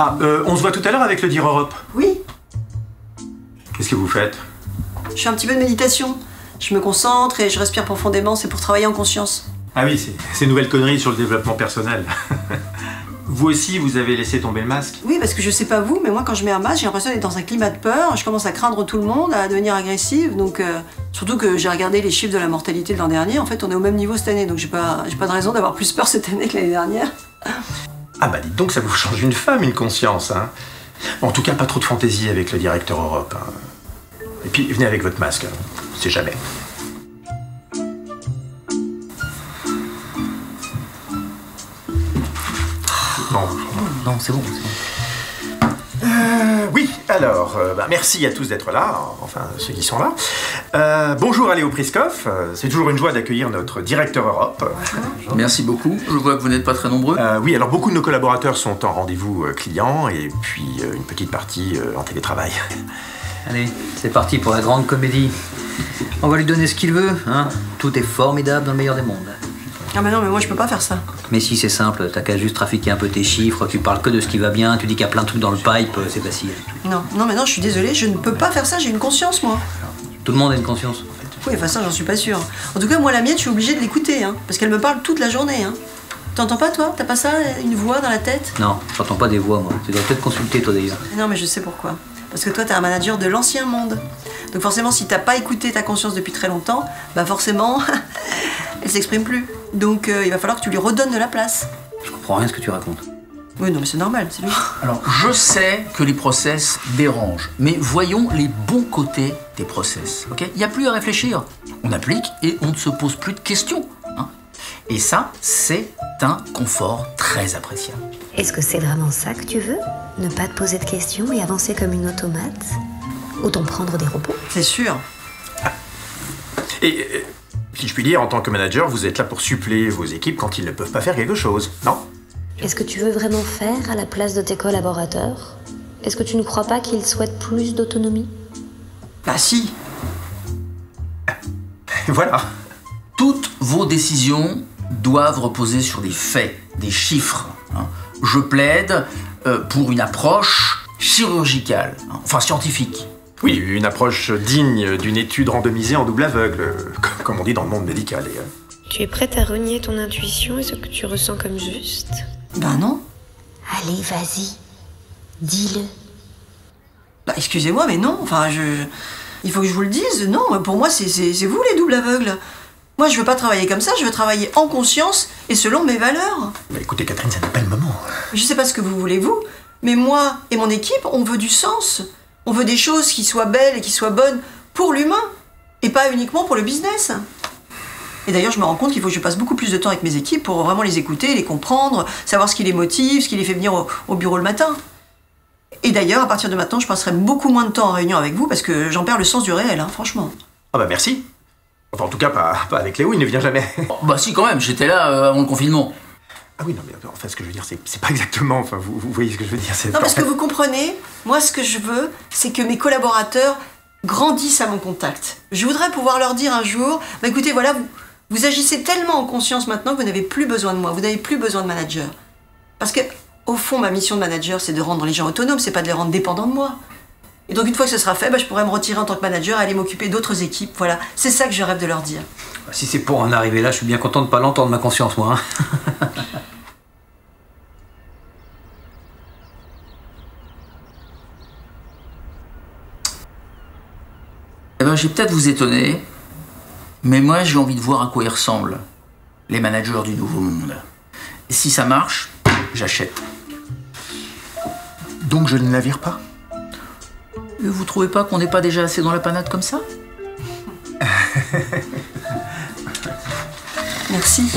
Ah, on se voit tout à l'heure avec le Dire Europe. Oui, Qu'est-ce que vous faites? je fais un petit peu de méditation. Je me concentre et je respire profondément, c'est pour travailler en conscience. Ah oui, c'est une nouvelle connerie sur le développement personnel. Vous aussi, vous avez laissé tomber le masque? Oui, parce que je sais pas vous, mais moi quand je mets un masque, j'ai l'impression d'être dans un climat de peur. Je commence à craindre tout le monde, à devenir agressive. Donc, surtout que j'ai regardé les chiffres de la mortalité de l'an dernier. En fait, on est au même niveau cette année, donc j'ai pas de raison d'avoir plus peur cette année que l'année dernière. Ah bah dites donc, ça vous change une femme, une conscience, hein. Bon, en tout cas, pas trop de fantaisie avec le directeur Europe, hein. Et puis, venez avec votre masque, hein. On sait jamais. Non, c'est bon. Oui, alors, merci à tous d'être là, enfin ceux qui sont là. Bonjour à Léo Priskov, c'est toujours une joie d'accueillir notre directeur Europe. Merci beaucoup. Je vois que vous n'êtes pas très nombreux. Oui, alors beaucoup de nos collaborateurs sont en rendez-vous clients et puis une petite partie en télétravail. Allez, c'est parti pour la grande comédie. On va lui donner ce qu'il veut, hein. Tout est formidable dans le meilleur des mondes. Ah mais non, mais moi je peux pas faire ça. Mais si, c'est simple, t'as qu'à juste trafiquer un peu tes chiffres, tu parles que de ce qui va bien, tu dis qu'il y a plein de trucs dans le pipe, c'est facile. Non, mais non, je suis désolée, je ne peux pas faire ça, j'ai une conscience moi. Tout le monde a une conscience. Oui, enfin ça j'en suis pas sûre. En tout cas, moi la mienne, je suis obligée de l'écouter, hein, parce qu'elle me parle toute la journée. Hein. T'entends pas toi? T'as pas ça, une voix dans la tête? Non, j'entends pas des voix, moi. Tu dois peut-être consulter, toi, d'ailleurs. Non, mais je sais pourquoi. Parce que toi, t'es un manager de l'ancien monde. Donc forcément, si t'as pas écouté ta conscience depuis très longtemps, bah forcément, elle s'exprime plus. Donc il va falloir que tu lui redonnes de la place. Je comprends rien à ce que tu racontes. Oui, non, mais c'est normal, c'est logique. Alors, je sais que les process dérangent, mais voyons les bons côtés des process, ok? Il n'y a plus à réfléchir. On applique et on ne se pose plus de questions, hein. Et ça, c'est un confort très appréciable. Est-ce que c'est vraiment ça que tu veux? Ne pas te poser de questions et avancer comme une automate? Autant prendre des repos. C'est sûr. Et si je puis dire, en tant que manager, vous êtes là pour suppléer vos équipes quand ils ne peuvent pas faire quelque chose, non? Est-ce que tu veux vraiment faire à la place de tes collaborateurs? Est-ce que tu ne crois pas qu'ils souhaitent plus d'autonomie? Bah si. Voilà. Toutes vos décisions doivent reposer sur des faits, des chiffres, hein. Je plaide pour une approche chirurgicale, hein, enfin scientifique. Oui, une approche digne d'une étude randomisée en double aveugle, comme on dit dans le monde médical. Tu es prête à renier ton intuition et ce que tu ressens comme juste? Bah non. Allez, vas-y. Dis-le. Bah excusez-moi, mais non. Enfin, il faut que je vous le dise. Non, pour moi, c'est vous les doubles aveugles. Moi, je veux pas travailler comme ça, je veux travailler en conscience et selon mes valeurs. Bah écoutez, Catherine, ça n'est pas le moment. Je sais pas ce que vous voulez, vous, mais moi et mon équipe, on veut du sens. On veut des choses qui soient belles et qui soient bonnes pour l'humain, et pas uniquement pour le business. Et d'ailleurs, je me rends compte qu'il faut que je passe beaucoup plus de temps avec mes équipes pour vraiment les écouter, les comprendre, savoir ce qui les motive, ce qui les fait venir au bureau le matin. Et d'ailleurs, à partir de maintenant, je passerai beaucoup moins de temps en réunion avec vous parce que j'en perds le sens du réel, hein, franchement. Ah bah merci. Enfin, en tout cas, pas avec Léo, il ne vient jamais. Oh, bah si, quand même, j'étais là avant le confinement. Ah oui, non, mais enfin, ce que je veux dire, c'est pas exactement... Enfin, vous voyez ce que je veux dire, c'est... Non, parce que vous comprenez, moi, ce que je veux, c'est que mes collaborateurs grandissent à mon contact. Je voudrais pouvoir leur dire un jour, bah écoutez, voilà, vous agissez tellement en conscience maintenant que vous n'avez plus besoin de moi, vous n'avez plus besoin de manager. Parce que, au fond, ma mission de manager, c'est de rendre les gens autonomes, c'est pas de les rendre dépendants de moi. Et donc, une fois que ce sera fait, bah, je pourrai me retirer en tant que manager et aller m'occuper d'autres équipes. Voilà, c'est ça que je rêve de leur dire. Si c'est pour en arriver là, je suis bien content de pas l'entendre, ma conscience, moi. Hein. Eh ben, je vais peut-être vous étonner, mais moi j'ai envie de voir à quoi ils ressemblent, les managers du nouveau monde. Et si ça marche, j'achète. Donc je ne la vire pas? Vous trouvez pas qu'on n'est pas déjà assez dans la panade comme ça? Merci.